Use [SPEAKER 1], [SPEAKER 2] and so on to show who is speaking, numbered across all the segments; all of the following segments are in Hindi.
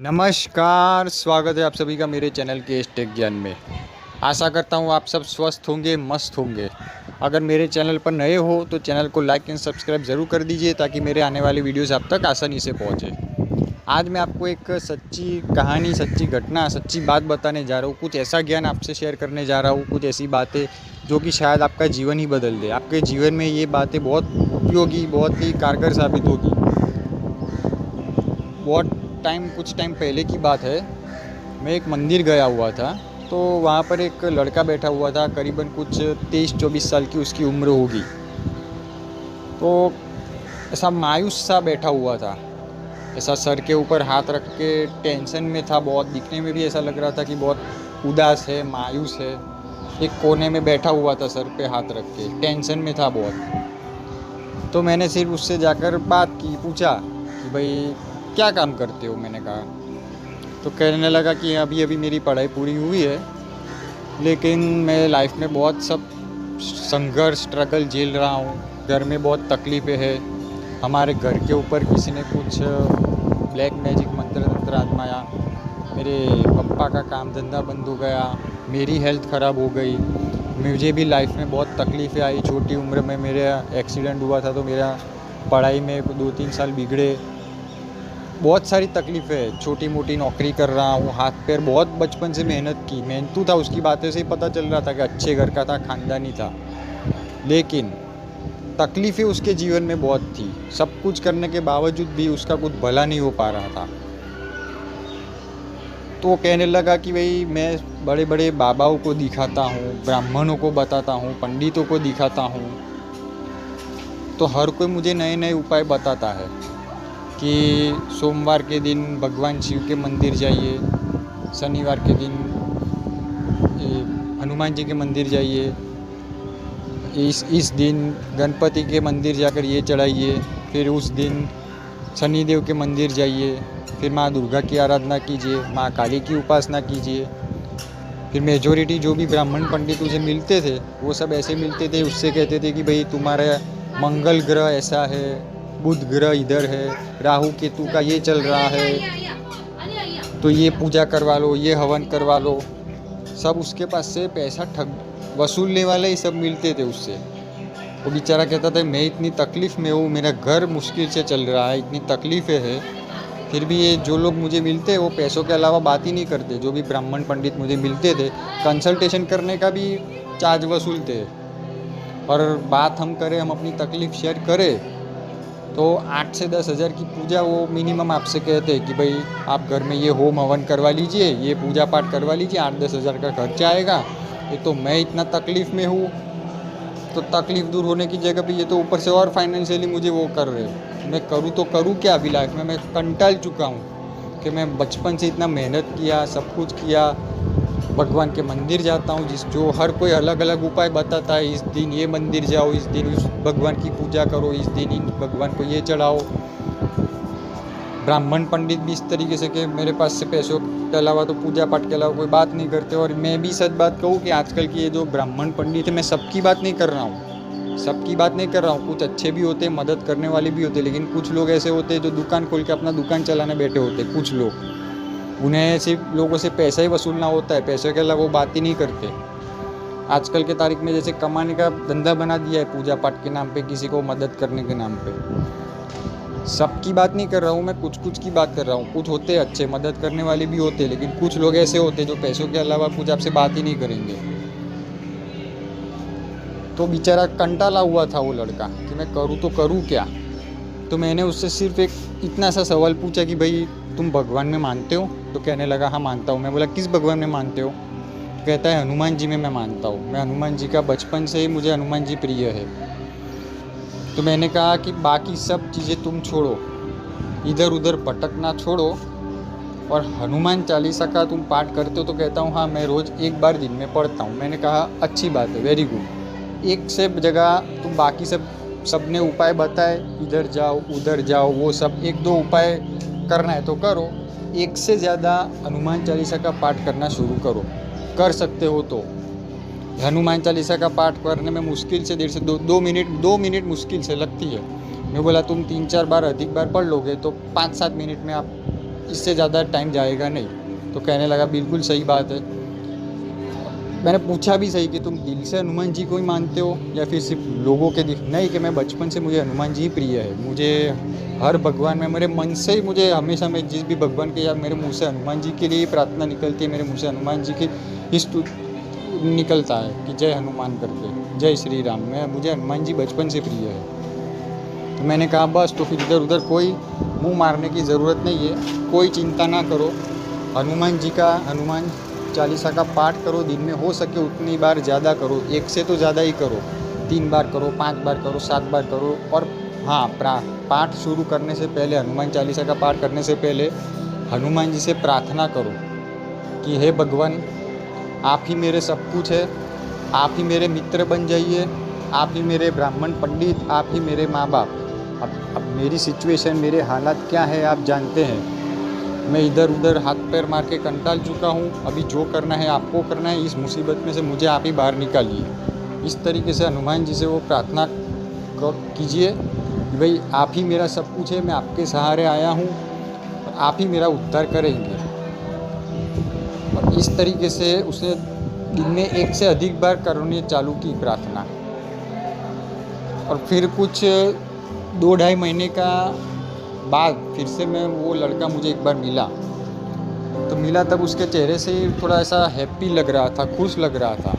[SPEAKER 1] नमस्कार, स्वागत है आप सभी का मेरे चैनल के टेक ज्ञान में। आशा करता हूँ आप सब स्वस्थ होंगे, मस्त होंगे। अगर मेरे चैनल पर नए हो तो चैनल को लाइक एंड सब्सक्राइब ज़रूर कर दीजिए ताकि मेरे आने वाली वीडियोस आप तक आसानी से पहुँचे। आज मैं आपको एक सच्ची कहानी, सच्ची घटना, सच्ची बात बताने जा रहा हूँ। कुछ ऐसा ज्ञान आपसे शेयर करने जा रहा हूँ, कुछ ऐसी बातें जो कि शायद आपका जीवन ही बदल दे। आपके जीवन में ये बातें बहुत उपयोगी, बहुत ही कारगर साबित होगी। कुछ टाइम पहले की बात है। मैं एक मंदिर गया हुआ था, तो वहाँ पर एक लड़का बैठा हुआ था, करीबन कुछ 23-24 साल की उसकी उम्र होगी। तो ऐसा मायूस सा बैठा हुआ था, ऐसा सर के ऊपर हाथ रख के टेंशन में था बहुत। दिखने में भी ऐसा लग रहा था कि बहुत उदास है, मायूस है। एक कोने में बैठा हुआ था, सर पे हाथ रख के टेंशन में था बहुत। तो मैंने सिर्फ उससे जाकर बात की, पूछा कि भाई क्या काम करते हो। मैंने कहा, तो कहने लगा कि अभी अभी मेरी पढ़ाई पूरी हुई है, लेकिन मैं लाइफ में बहुत सब संघर्ष, स्ट्रगल झेल रहा हूँ। घर में बहुत तकलीफ़ें हैं। हमारे घर के ऊपर किसी ने कुछ ब्लैक मैजिक मंत्र तंत्र आजमाया। मेरे पापा का काम धंधा बंद हो गया, मेरी हेल्थ ख़राब हो गई। मुझे भी लाइफ में बहुत तकलीफ़ें आई। छोटी उम्र में मेरा एक्सीडेंट हुआ था, तो मेरा पढ़ाई में 2-3 साल बिगड़े। बहुत सारी तकलीफ़ें है। छोटी मोटी नौकरी कर रहा हूँ, हाथ पैर बहुत बचपन से मेहनत की, मेहनतू था। उसकी बातें से ही पता चल रहा था कि अच्छे घर का था, ख़ानदानी था। लेकिन तकलीफ़ें उसके जीवन में बहुत थी। सब कुछ करने के बावजूद भी उसका कुछ भला नहीं हो पा रहा था। तो वो कहने लगा कि भाई मैं बड़े बड़े बाबाओं को दिखाता हूँ, ब्राह्मणों को बताता हूँ, पंडितों को दिखाता हूँ, तो हर कोई मुझे नए नए उपाय बताता है कि सोमवार के दिन भगवान शिव के मंदिर जाइए, शनिवार के दिन हनुमान जी के मंदिर जाइए, इस दिन गणपति के मंदिर जाकर ये चढ़ाइए, फिर उस दिन शनिदेव के मंदिर जाइए, फिर माँ दुर्गा की आराधना कीजिए, माँ काली की उपासना कीजिए। फिर मेजॉरिटी जो भी ब्राह्मण पंडित उसे मिलते थे, वो सब ऐसे मिलते थे, उससे कहते थे कि भाई तुम्हारा मंगल ग्रह ऐसा है, बुध ग्रह इधर है, राहु केतु का ये चल रहा है, तो ये पूजा करवा लो, ये हवन करवा लो। सब उसके पास से पैसा ठग वसूलने वाले ही सब मिलते थे उससे। वो बेचारा कहता था मैं इतनी तकलीफ़ में हूँ, मेरा घर मुश्किल से चल रहा है, इतनी तकलीफ़ें हैं, फिर भी ये जो लोग मुझे मिलते हैं वो पैसों के अलावा बात ही नहीं करते। जो भी ब्राह्मण पंडित मुझे मिलते थे, कंसल्टेशन करने का भी चार्ज वसूलते। और बात हम करें, हम अपनी तकलीफ़ शेयर करें, तो 8 से 10 हज़ार की पूजा वो मिनिमम आपसे कहते हैं कि भाई आप घर में ये होम हवन करवा लीजिए, ये पूजा पाठ करवा लीजिए, 8-10 हज़ार का खर्चा आएगा। ये तो मैं इतना तकलीफ़ में हूँ, तो तकलीफ़ दूर होने की जगह पे ये तो ऊपर से और फाइनेंशियली मुझे वो कर रहे हो। मैं करूँ तो करूँ क्या अभी लाइफ में। मैं कंटाल चुका हूँ कि मैं बचपन से इतना मेहनत किया, सब कुछ किया, भगवान के मंदिर जाता हूँ, जो हर कोई अलग अलग उपाय बताता है। इस दिन ये मंदिर जाओ, इस दिन उस भगवान की पूजा करो, इस दिन इन भगवान को ये चढ़ाओ। ब्राह्मण पंडित भी इस तरीके से कि मेरे पास से पैसों के अलावा, तो पूजा पाठ के अलावा कोई बात नहीं करते। और मैं भी सच बात कहूँ कि आजकल की ये जो ब्राह्मण पंडित है, मैं सबकी बात नहीं कर रहा हूँ, सबकी बात नहीं कर रहा हूँ। कुछ अच्छे भी होते, मदद करने वाले भी होते, लेकिन कुछ लोग ऐसे होते हैं जो दुकान खोल के अपना दुकान चलाने बैठे होते। कुछ लोग, उन्हें सिर्फ लोगों से पैसा ही वसूलना होता है, पैसों के अलावा वो बात ही नहीं करते। आजकल के तारीख में जैसे कमाने का धंधा बना दिया है पूजा पाठ के नाम पे, किसी को मदद करने के नाम पे। सबकी बात नहीं कर रहा हूँ मैं, कुछ कुछ की बात कर रहा हूँ। कुछ होते अच्छे, मदद करने वाले भी होते, लेकिन कुछ लोग ऐसे होते जो पैसों के अलावा कुछ आपसे बात ही नहीं करेंगे। तो बेचारा कंटाला हुआ था वो लड़का कि मैं करूँ तो करूँ क्या। तो मैंने उससे सिर्फ एक इतना सा सवाल पूछा कि भाई तुम भगवान में मानते हो। तो कहने लगा हाँ मानता हूँ। मैं बोला किस भगवान में मानते हो। तो कहता है हनुमान जी में मैं मानता हूँ। मैं हनुमान जी का, बचपन से ही मुझे हनुमान जी प्रिय है। तो मैंने कहा कि बाकी सब चीज़ें तुम छोड़ो, इधर उधर भटकना छोड़ो, और हनुमान चालीसा का तुम पाठ करते हो। तो कहता हूँ हाँ मैं रोज़ एक बार दिन में पढ़ता हूँ। मैंने कहा अच्छी बात है, वेरी गुड। एक से जगह तुम बाकी सब ने उपाय बताए, इधर जाओ उधर जाओ, वो सब 1-2 उपाय करना है तो करो। एक से ज़्यादा हनुमान चालीसा का पाठ करना शुरू करो, कर सकते हो तो। हनुमान चालीसा का पाठ करने में मुश्किल से 1.5 से 2 मिनट मुश्किल से लगती है। मैं बोला तुम 3-4 बार अधिक बार पढ़ लोगे तो 5-7 मिनट में आप इससे ज़्यादा टाइम जाएगा नहीं। तो कहने लगा बिल्कुल सही बात है। मैंने पूछा भी सही कि तुम दिल से हनुमान जी को ही मानते हो या फिर सिर्फ लोगों के दिख। नहीं, कि मैं बचपन से मुझे हनुमान जी ही प्रिय है। मुझे हर भगवान में मेरे मन से ही मुझे हमेशा मैं जिस भी भगवान के या मेरे मुंह से हनुमान जी के लिए ही प्रार्थना निकलती है, मेरे मुंह से हनुमान जी की ही निकलता है कि जय हनुमान करके, जय श्री राम। मुझे हनुमान जी बचपन से प्रिय है। तो मैंने कहा बस, तो फिर इधर उधर कोई मुंह मारने की ज़रूरत नहीं है, कोई चिंता ना करो। हनुमान चालीसा का पाठ करो, दिन में हो सके उतनी बार ज़्यादा करो, 1 से तो ज़्यादा ही करो, 3 बार करो, 5 बार करो, 7 बार करो। और हाँ, पाठ शुरू करने से पहले, हनुमान चालीसा का पाठ करने से पहले हनुमान जी से प्रार्थना करो कि हे भगवान, आप ही मेरे सब कुछ है, आप ही मेरे मित्र बन जाइए, आप ही मेरे ब्राह्मण पंडित, आप ही मेरे माँ बाप। अब मेरी सिचुएशन, मेरे हालात क्या है आप जानते हैं। मैं इधर उधर हाथ पैर मार के कंटाल चुका हूँ। अभी जो करना है आपको करना है, इस मुसीबत में से मुझे आप ही बाहर निकालिए। इस तरीके से हनुमान जी से वो प्रार्थना कीजिए कि भाई आप ही मेरा सब कुछ है, मैं आपके सहारे आया हूँ और आप ही मेरा उद्धार करेंगे। और इस तरीके से उसने दिन में 1 से अधिक बार करनी चालू की प्रार्थना। और फिर कुछ 2-2.5 महीने का बाद फिर से मैं वो लड़का मुझे एक बार मिला, तो मिला तब उसके चेहरे से थोड़ा ऐसा हैप्पी लग रहा था, खुश लग रहा था।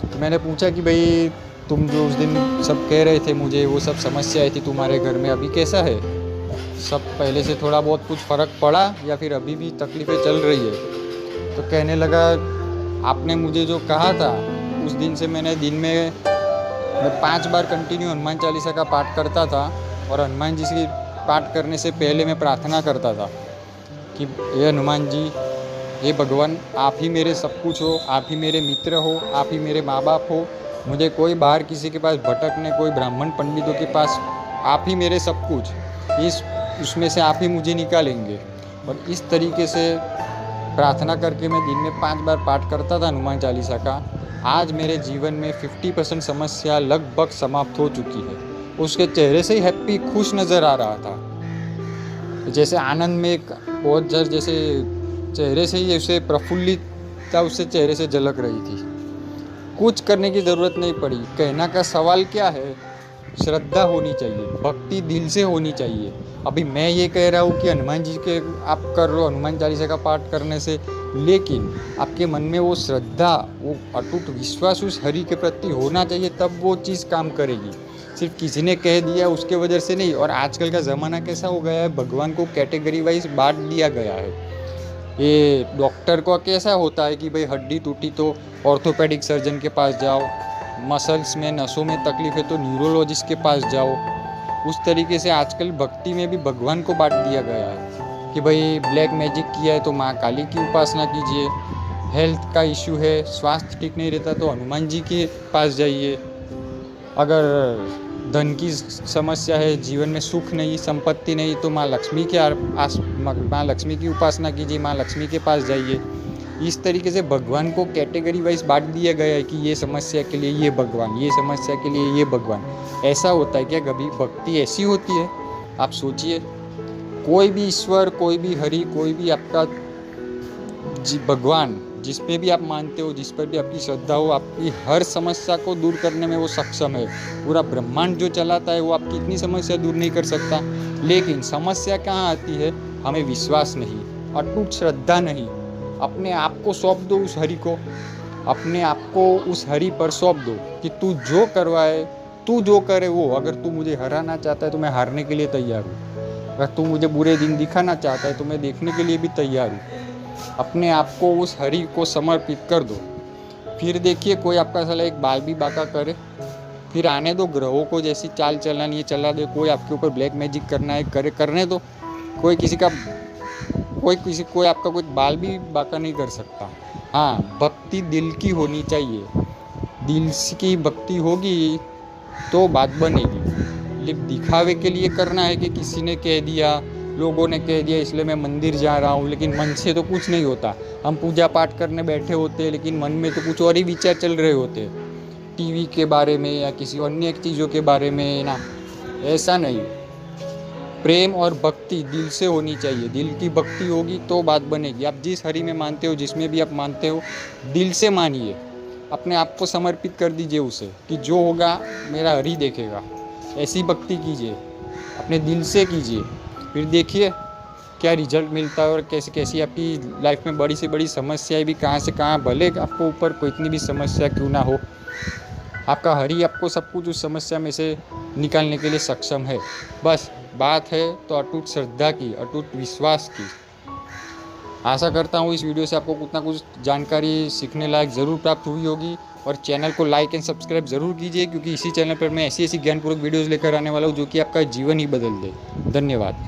[SPEAKER 1] तो मैंने पूछा कि भाई तुम जो उस दिन सब कह रहे थे मुझे, वो सब समस्याएं थी तुम्हारे घर में, अभी कैसा है? सब पहले से थोड़ा बहुत कुछ फ़र्क पड़ा या फिर अभी भी तकलीफ़ें चल रही है? तो कहने लगा आपने मुझे जो कहा था उस दिन से मैं दिन में 5 बार कंटिन्यू हनुमान चालीसा का पाठ करता था। और हनुमान जी से पाठ करने से पहले मैं प्रार्थना करता था कि हे हनुमान जी, हे भगवान, आप ही मेरे सब कुछ हो, आप ही मेरे मित्र हो, आप ही मेरे माँ बाप हो। मुझे कोई बाहर किसी के पास भटकने, कोई ब्राह्मण पंडितों के पास, आप ही मेरे सब कुछ, उसमें से आप ही मुझे निकालेंगे। और इस तरीके से प्रार्थना करके मैं दिन में 5 बार पाठ करता था हनुमान चालीसा का। आज मेरे जीवन में 50% समस्या लगभग समाप्त हो चुकी है। उसके चेहरे से ही हैप्पी, खुश नज़र आ रहा था, जैसे आनंद में एक बहुत जैसे चेहरे से ही उसे प्रफुल्लितता उससे चेहरे से झलक रही थी। कुछ करने की ज़रूरत नहीं पड़ी। कहना का सवाल क्या है, श्रद्धा होनी चाहिए, भक्ति दिल से होनी चाहिए। अभी मैं ये कह रहा हूँ कि हनुमान जी के आप कर लो हनुमान चालीसा का पाठ करने से, लेकिन आपके मन में वो श्रद्धा, वो अटूट विश्वास उस हरि के प्रति होना चाहिए, तब वो चीज़ काम करेगी। सिर्फ किसी ने कह दिया उसके वजह से नहीं। और आजकल का ज़माना कैसा हो गया है, भगवान को कैटेगरी वाइज बांट दिया गया है। ये डॉक्टर को कैसा होता है कि भाई हड्डी टूटी तो ऑर्थोपेडिक सर्जन के पास जाओ, मसल्स में नसों में तकलीफ है तो न्यूरोलॉजिस्ट के पास जाओ। उस तरीके से आजकल भक्ति में भी भगवान को बांट दिया गया है कि भाई ब्लैक मैजिक किया है तो माँ काली की उपासना कीजिए, हेल्थ का इशू है, स्वास्थ्य ठीक नहीं रहता तो हनुमान जी के पास जाइए, अगर धन की समस्या है, जीवन में सुख नहीं, संपत्ति नहीं, तो माँ लक्ष्मी की उपासना कीजिए, माँ लक्ष्मी के पास जाइए। इस तरीके से भगवान को कैटेगरी वाइज बांट दिया गया है कि ये समस्या के लिए ये भगवान, ये समस्या के लिए ये भगवान। ऐसा होता है क्या कभी? भक्ति ऐसी होती है? आप सोचिए, कोई भी ईश्वर, कोई भी हरि, कोई भी आपका भगवान, जिस पे भी आप मानते हो, जिस पर भी आपकी श्रद्धा हो, आपकी हर समस्या को दूर करने में वो सक्षम है। पूरा ब्रह्मांड जो चलाता है वो आपकी इतनी समस्या दूर नहीं कर सकता। लेकिन समस्या कहाँ आती है? हमें विश्वास नहीं, अटूट श्रद्धा नहीं। अपने आप को सौंप दो उस हरि को, अपने आप को उस हरि पर सौंप दो कि तू जो करवाए, तू जो करे वो। अगर तू मुझे हराना चाहता है तो मैं हारने के लिए तैयार हूँ। अगर तू मुझे बुरे दिन दिखाना चाहता है तो मैं देखने के लिए भी तैयार हूँ। अपने आप को उस हरि को समर्पित कर दो। फिर देखिए कोई आपका साला एक बाल भी बाका करे, फिर आने दो ग्रहों को, जैसी चाल चलानी है चला दे। कोई आपके ऊपर ब्लैक मैजिक करना है करे, करने दो। कोई आपका कोई बाल भी बाका नहीं कर सकता। हाँ, भक्ति दिल की होनी चाहिए। दिल की भक्ति होगी तो बात बनेगी। लेकिन दिखावे के लिए करना है कि किसी ने कह दिया, लोगों ने कह दिया इसलिए मैं मंदिर जा रहा हूँ, लेकिन मन से तो कुछ नहीं होता। हम पूजा पाठ करने बैठे होते हैं लेकिन मन में तो कुछ और ही विचार चल रहे होते हैं, टीवी के बारे में या किसी अन्य चीज़ों के बारे में ना। ऐसा नहीं, प्रेम और भक्ति दिल से होनी चाहिए। दिल की भक्ति होगी तो बात बनेगी। आप जिस हरि में मानते हो, जिसमें भी आप मानते हो, दिल से मानिए, अपने आप को समर्पित कर दीजिए उसे कि जो होगा मेरा हरि देखेगा। ऐसी भक्ति कीजिए, अपने दिल से कीजिए, फिर देखिए क्या रिजल्ट मिलता है और कैसी कैसी आपकी लाइफ में बड़ी से बड़ी समस्याएं भी कहाँ से कहाँ, भले आपको ऊपर कोई इतनी भी समस्या क्यों ना हो, आपका हरि आपको सब कुछ उस समस्या में से निकालने के लिए सक्षम है। बस बात है तो अटूट श्रद्धा की, अटूट विश्वास की। आशा करता हूँ इस वीडियो से आपको कुछ ना कुछ जानकारी सीखने लायक ज़रूर प्राप्त हुई होगी। और चैनल को लाइक एंड सब्सक्राइब ज़रूर कीजिए, क्योंकि इसी चैनल पर मैं ऐसी ऐसी ज्ञानपूर्वक वीडियोज़ लेकर आने वाला हूँ जो कि आपका जीवन ही बदल दे। धन्यवाद।